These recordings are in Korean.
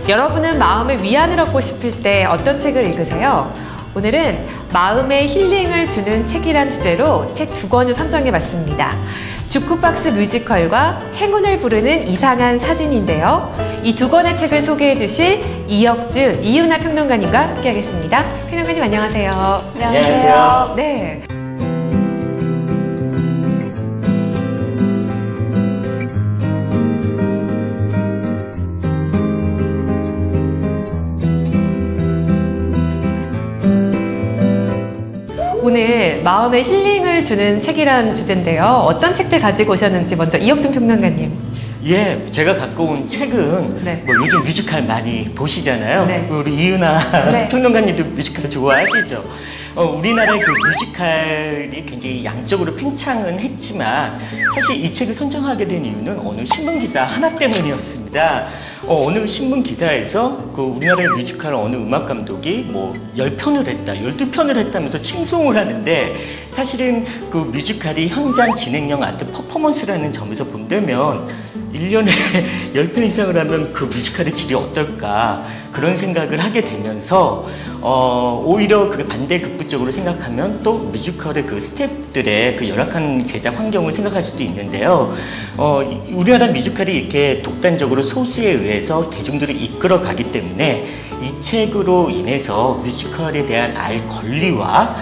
여러분은 마음의 위안을 얻고 싶을 때 어떤 책을 읽으세요? 오늘은 마음의 힐링을 주는 책이란 주제로 책 2권을 선정해봤습니다. 주크박스 뮤지컬과 행운을 부르는 이상한 사진인데요. 이 2권의 책을 소개해주실 이혁준, 이윤아 평론가님과 함께하겠습니다. 평론가님 안녕하세요. 안녕하세요. 네. 오늘 마음의 힐링을 주는 책이라는 주제인데요. 어떤 책들 가지고 오셨는지 먼저 이혁준 평론가님. 예, 제가 갖고 온 책은 네. 뭐 요즘 뮤지컬 많이 보시잖아요. 네. 우리 이은아 네. 평론가님도 뮤지컬 좋아하시죠? 우리나라의 그 뮤지컬이 굉장히 양적으로 팽창은 했지만 사실 이 책을 선정하게 된 이유는 어느 신문 기사 하나 때문이었습니다. 어느 신문 기사에서 그 우리나라의 뮤지컬 어느 음악 감독이 뭐 10편을 했다, 12편을 했다면서 칭송을 하는데 사실은 그 뮤지컬이 현장 진행형 아트 퍼포먼스라는 점에서 본다면 1년에 10편 이상을 하면 그 뮤지컬의 질이 어떨까 그런 생각을 하게 되면서 오히려 그 반대 극부적으로 생각하면 또 뮤지컬의 그 스태프들의 그 열악한 제작 환경을 생각할 수도 있는데요. 우리나라 뮤지컬이 이렇게 독단적으로 소수에 의해서 대중들을 이끌어 가기 때문에 이 책으로 인해서 뮤지컬에 대한 알 권리와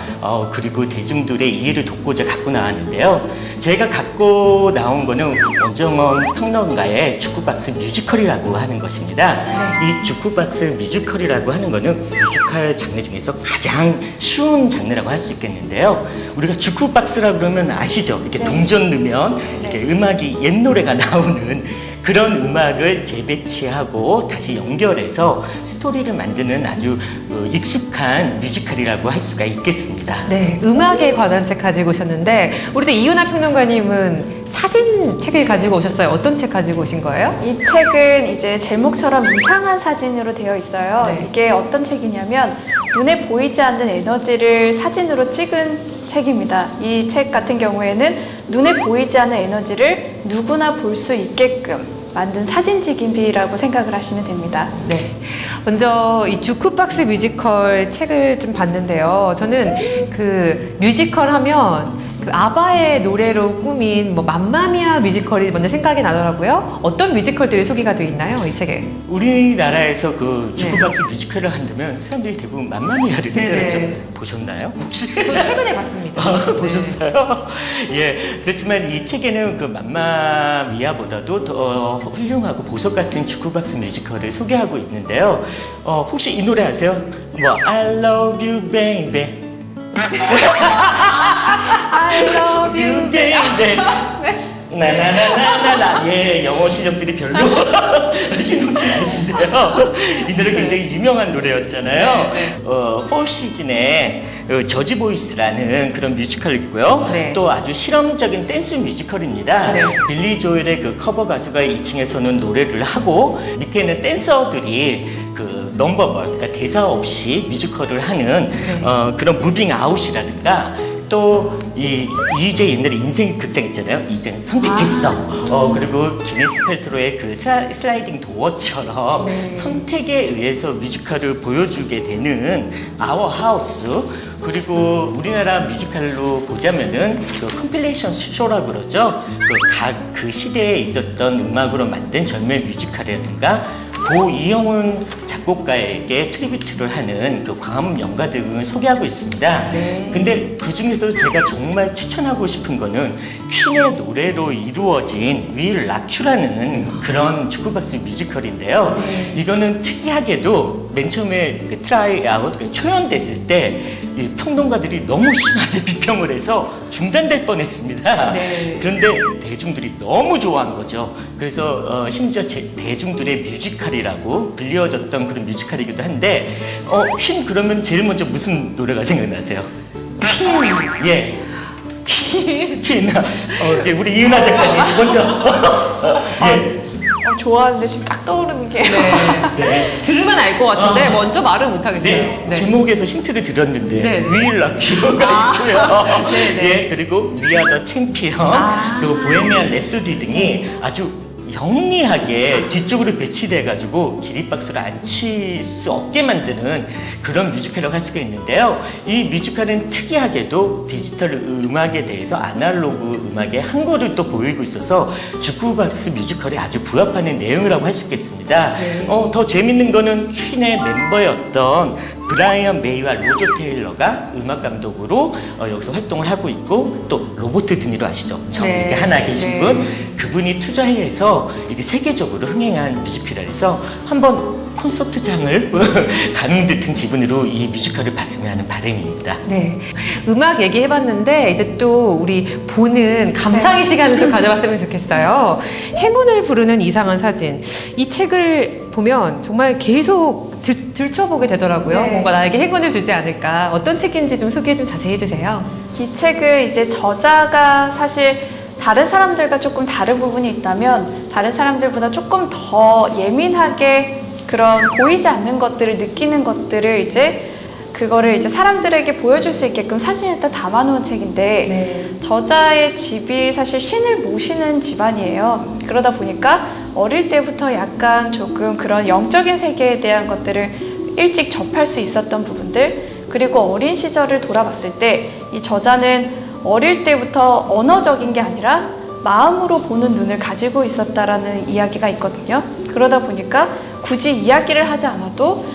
그리고 대중들의 이해를 돕고자 갖고 나왔는데요. 제가 갖고 나온 거는 원정원 평론가의 주크박스 뮤지컬이라고 하는 것입니다. 이 주크박스 뮤지컬이라고 하는 거는 뮤지컬 장르 중에서 가장 쉬운 장르라고 할 수 있겠는데요. 우리가 주크박스라 그러면 아시죠? 이렇게 동전 넣으면 이렇게 음악이 옛 노래가 나오는 그런 음악을 재배치하고 다시 연결해서 스토리를 만드는 아주 익숙한 뮤지컬이라고 할 수가 있겠습니다. 네, 음악에 관한 책 가지고 오셨는데 우리 또 이윤아 평론가님은 사진 책을 가지고 오셨어요. 어떤 책 가지고 오신 거예요? 이 책은 이제 제목처럼 이상한 사진으로 되어 있어요. 네. 이게 어떤 책이냐면 눈에 보이지 않는 에너지를 사진으로 찍은 책입니다. 이 책 같은 경우에는 눈에 보이지 않는 에너지를 누구나 볼 수 있게끔 만든 사진집이라고 생각을 하시면 됩니다. 네. 먼저 이 주크박스 뮤지컬 책을 좀 봤는데요. 저는 그 뮤지컬 하면 그 아바의 노래로 꾸민 뭐 맘마미아 뮤지컬이 먼저 생각이 나더라고요. 어떤 뮤지컬들이 소개가 되어 있나요, 이 책에? 우리나라에서 그 주크박스 뮤지컬을 한다면 사람들이 대부분 맘마미아를 생각하죠. 네네. 보셨나요? 혹시? 저 최근에 봤습니다. 보셨어요? 예. 그렇지만 이 책에는 그 맘마미아보다도 더 훌륭하고 보석 같은 주크박스 뮤지컬을 소개하고 있는데요. 혹시 이 노래 아세요? 뭐 I love you baby. I love you. baby. 나나나나나나. 예, 영어 실력들이 별로 신동치 않으신데요. 이 노래 굉장히 유명한 노래였잖아요. 포 시즌의 저지 보이스라는 그런 뮤지컬이 있고요. 네. 또 아주 실험적인 댄스 뮤지컬입니다. 네. 빌리 조엘의 그 커버 가수가 2층에서는 노래를 하고 밑에는 댄서들이 그 넘버벌, 그러니까 대사 없이 뮤지컬을 하는 그런 무빙 아웃이라든가 또 이휘재 옛날에 인생 극장 있잖아요. 이제 선택했어. 그리고 기네스 펠트로의 그 슬라이딩 도어처럼 선택에 의해서 뮤지컬을 보여주게 되는 아워 하우스. 그리고 우리나라 뮤지컬로 보자면은 그 컴필레이션 쇼라고 그러죠. 그 시대에 있었던 음악으로 만든 젊은 뮤지컬이라든가 고이영훈 작곡가에게 트리뷰트를 하는 그 광화문 연가 등을 소개하고 있습니다. 네. 근데 그 중에서도 제가 정말 추천하고 싶은 거는 퀸의 노래로 이루어진 윌 라큐라는 그런 주크박스 뮤지컬인데요. 이거는 특이하게도 맨 처음에 그 트라이 아웃, 초연됐을 때 이 평론가들이 너무 심하게 비평을 해서 중단될 뻔했습니다. 네. 그런데 대중들이 너무 좋아한 거죠. 그래서 심지어 대중들의 뮤지컬이라고 불리워졌던 그런 뮤지컬이기도 한데 퀸 그러면 제일 먼저 무슨 노래가 생각나세요? 퀸. 예. 퀸. 이제 우리 이은하 작가님 먼저. 예. 좋아하는데 지금 딱 떠오르는 게 네. 네. 들으면 알 것 같은데 먼저 말은 못하겠어요. 네. 제목에서 힌트를 드렸는데 네. 윌 라큐가 있고요. 네네. 예, 그리고 위아 더 챔피언, 그리고 보헤미안 랩소디 등이 아주 영리하게 뒤쪽으로 배치돼가지고 기립박수를 안 칠 수 없게 만드는 그런 뮤지컬이라고 할 수가 있는데요. 이 뮤지컬은 특이하게도 디지털 음악에 대해서 아날로그 음악의 한골을 또 보이고 있어서 주크박스 뮤지컬에 아주 부합하는 내용이라고 할 수 있겠습니다. 더 재밌는 거는 퀸의 멤버였던 브라이언 메이와 로저 테일러가 음악 감독으로 여기서 활동을 하고 있고, 또 로버트 드니로 아시죠? 저 네. 이렇게 하나 계신 네. 분, 그분이 투자해서 이게 세계적으로 흥행한 뮤지컬이라서 한번 콘서트장을 가는 듯한 기분으로 이 뮤지컬을 봤으면 하는 바람입니다. 네. 음악 얘기해봤는데, 이제 또 우리 보는 감상의 시간을 좀 가져봤으면 좋겠어요. 행운을 부르는 이상한 사진. 이 책을 보면 정말 계속 들춰보게 되더라고요. 네. 뭔가 나에게 행운을 주지 않을까. 어떤 책인지 좀 소개 좀 자세히 해주세요. 이 책을 이제 저자가 사실 다른 사람들과 조금 다른 부분이 있다면 다른 사람들보다 조금 더 예민하게 그런 보이지 않는 것들을 느끼는 것들을 이제 그거를 이제 사람들에게 보여줄 수 있게끔 사진에다 담아놓은 책인데 네. 저자의 집이 사실 신을 모시는 집안이에요. 그러다 보니까 어릴 때부터 약간 조금 그런 영적인 세계에 대한 것들을 일찍 접할 수 있었던 부분들, 그리고 어린 시절을 돌아봤을 때 이 저자는 어릴 때부터 언어적인 게 아니라 마음으로 보는 눈을 가지고 있었다라는 이야기가 있거든요. 그러다 보니까 굳이 이야기를 하지 않아도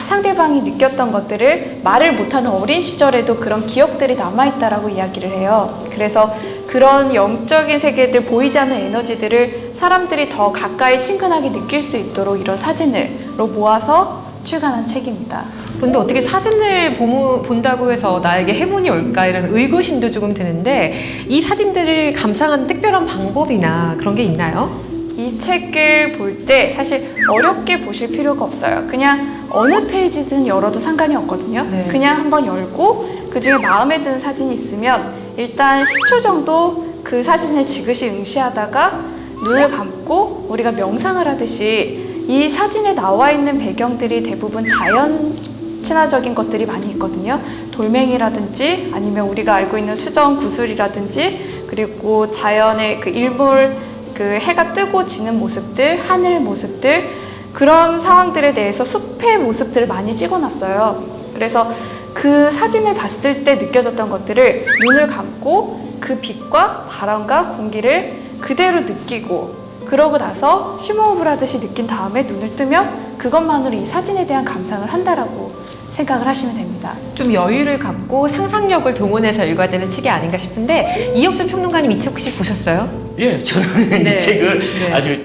상대방이 느꼈던 것들을 말을 못하는 어린 시절에도 그런 기억들이 남아있다라고 이야기를 해요. 그래서 그런 영적인 세계들, 보이지 않는 에너지들을 사람들이 더 가까이 친근하게 느낄 수 있도록 이런 사진으로 모아서 출간한 책입니다. 근데 어떻게 사진을 본다고 해서 나에게 행운이 올까 이런 의구심도 조금 드는데, 이 사진들을 감상하는 특별한 방법이나 그런 게 있나요? 이 책을 볼 때 사실 어렵게 보실 필요가 없어요. 그냥 어느 페이지든 열어도 상관이 없거든요. 네. 그냥 한번 열고 그 중에 마음에 드는 사진이 있으면 일단 10초 정도 그 사진을 지그시 응시하다가 눈을 감고 우리가 명상을 하듯이, 이 사진에 나와 있는 배경들이 대부분 자연 친화적인 것들이 많이 있거든요. 돌멩이라든지 아니면 우리가 알고 있는 수정 구슬이라든지, 그리고 자연의 그 일몰, 그 해가 뜨고 지는 모습들, 하늘 모습들, 그런 상황들에 대해서 숲의 모습들을 많이 찍어놨어요. 그래서 그 사진을 봤을 때 느껴졌던 것들을 눈을 감고 그 빛과 바람과 공기를 그대로 느끼고, 그러고 나서 심호흡을 하듯이 느낀 다음에 눈을 뜨면 그것만으로 이 사진에 대한 감상을 한다라고 생각을 하시면 됩니다. 좀 여유를 갖고 상상력을 동원해서 읽어야 되는 책이 아닌가 싶은데, 이혁준 평론가님 이 책 혹시 보셨어요? 예, 저는 네. 이 책을 네. 아주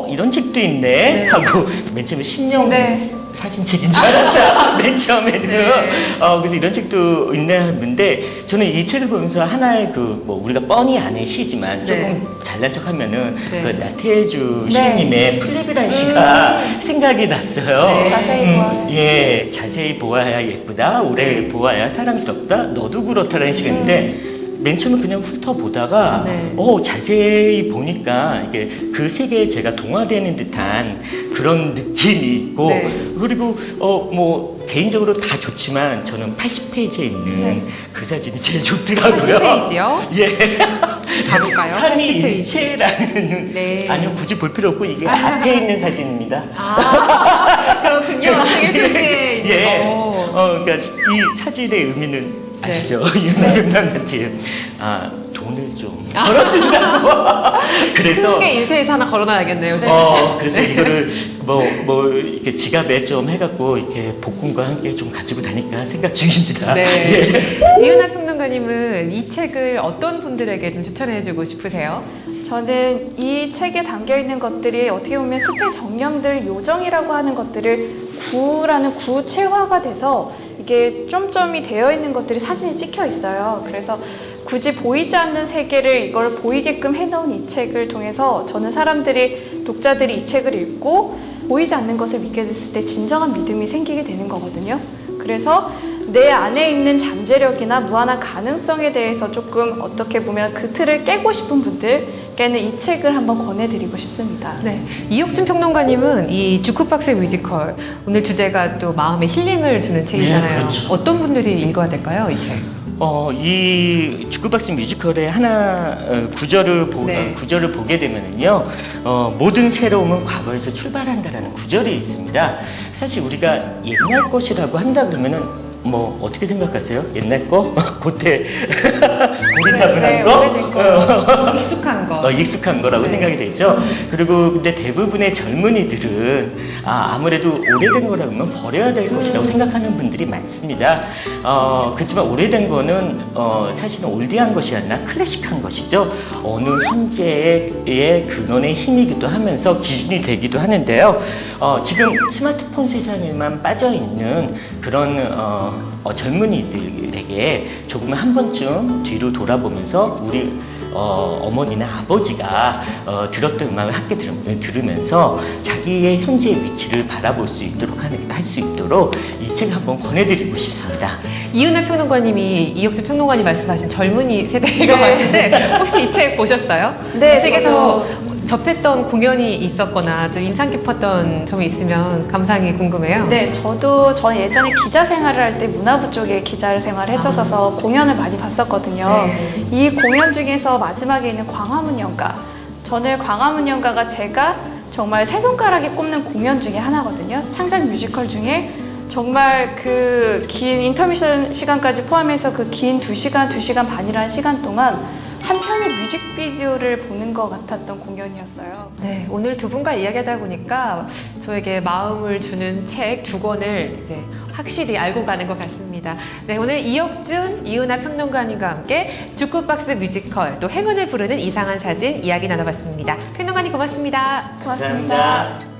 이런 책도 있네 네. 하고 맨 처음에 신령 네. 사진책인 줄 알았어요. 맨 처음에는. 네. 그래서 이런 책도 있네 했는데, 저는 이 책을 보면서 하나의 우리가 뻔히 아는 시지만 조금 네. 잘난 척 하면은 네. 그 나태주 네. 시인님의 플립이라는 시가 생각이 났어요. 네. 자세히 보아야. 예, 자세히 보아야 예쁘다, 오래 보아야 사랑스럽다, 너도 그렇다라는 시가 있는데, 맨 처음에 그냥 훑어보다가 네. 자세히 보니까 이게 그 세계에 제가 동화되는 듯한 그런 느낌이 있고, 네. 그리고 개인적으로 다 좋지만 저는 80페이지에 있는 네. 그 사진이 제일 좋더라고요. 80페이지요? 예. 가볼까요? 80페이지. 삼위일체라는. 네. 아니요, 굳이 볼 필요 없고 이게 앞에 있는 사진입니다. 그렇군요. 생일 표지에 있는 예. 거. 그러니까 이 사진의 의미는 아시죠? 윤호평론가님, 돈을 좀 벌어준다고. 그래서 크게 인쇄해서 하나 걸어놔야겠네요. 그래서 이거를 이렇게 지갑에 좀 해갖고 이렇게 복근과 함께 좀 가지고 다닐까 생각 중입니다. 네. 예. 이은하 평론가님은 이 책을 어떤 분들에게 좀 추천해주고 싶으세요? 저는 이 책에 담겨 있는 것들이 어떻게 보면 숲의 정령들, 요정이라고 하는 것들을 구라는 구체화가 돼서 이게 점점이 되어 있는 것들이 사진에 찍혀 있어요. 그래서 굳이 보이지 않는 세계를 이걸 보이게끔 해놓은 이 책을 통해서 저는 독자들이 이 책을 읽고 보이지 않는 것을 믿게 됐을 때 진정한 믿음이 생기게 되는 거거든요. 그래서 내 안에 있는 잠재력이나 무한한 가능성에 대해서 조금 어떻게 보면 그 틀을 깨고 싶은 분들께는 이 책을 한번 권해드리고 싶습니다. 네. 이혁준 평론가님은 이 주크박스 뮤지컬, 오늘 주제가 또 마음에 힐링을 주는 책이잖아요. 네, 그렇죠. 어떤 분들이 읽어야 될까요, 이 책? 이 주크박스 뮤지컬의 하나 구절을 네. 구절을 보게 되면은요, 모든 새로움은 과거에서 출발한다라는 구절이 있습니다. 사실 우리가 옛날 것이라고 한다 그러면은 뭐 어떻게 생각하세요? 옛날 거? 고태 고리타분한 네, 거? 오래된 거. 익숙한 거. 익숙한 거라고 생각이 되죠. 그리고 근데 대부분의 젊은이들은 아무래도 오래된 거라 그러면 버려야 될 것이라고 생각하는 분들이 많습니다. 그렇지만 오래된 거는 사실은 올드한 것이 아니라 클래식한 것이죠. 어느 현재의 근원의 힘이기도 하면서 기준이 되기도 하는데요. 지금 스마트폰 세상에만 빠져 있는 그런 젊은이들에게 조금 한 번쯤 뒤로 돌아보면서 우리 어머니나 아버지가 들었던 음악을 함께 들으면서 자기의 현재의 위치를 바라볼 수 있도록 할 수 있도록 이 책 한번 권해드리고 싶습니다. 이은하 평론가님이 이혁수 평론가님 말씀하신 젊은이 세대인 것 네. 같은데 혹시 이 책 보셨어요? 네, 이 책에서 접했던 공연이 있었거나 좀 인상 깊었던 점이 있으면 감상이 궁금해요. 네, 전 예전에 기자 생활을 할 때 문화부 쪽에 기자 생활을 했었어서 공연을 많이 봤었거든요. 네. 이 공연 중에서 마지막에 있는 광화문 연가. 저는 광화문 연가가 제가 정말 세 손가락에 꼽는 공연 중에 하나거든요. 창작 뮤지컬 중에 정말 그 긴 인터미션 시간까지 포함해서 그 긴 2시간, 2시간 반이라는 시간 동안 한 편의 뮤직비디오를 보는 것 같았던 공연이었어요. 네, 오늘 두 분과 이야기하다 보니까 저에게 마음을 주는 책 두 권을 이제 확실히 알고 가는 것 같습니다. 네, 오늘 이혁준, 이은하 평론가님과 함께 주크박스 뮤지컬 또 행운을 부르는 이상한 사진 이야기 나눠봤습니다. 평론가님 고맙습니다. 고맙습니다. 감사합니다.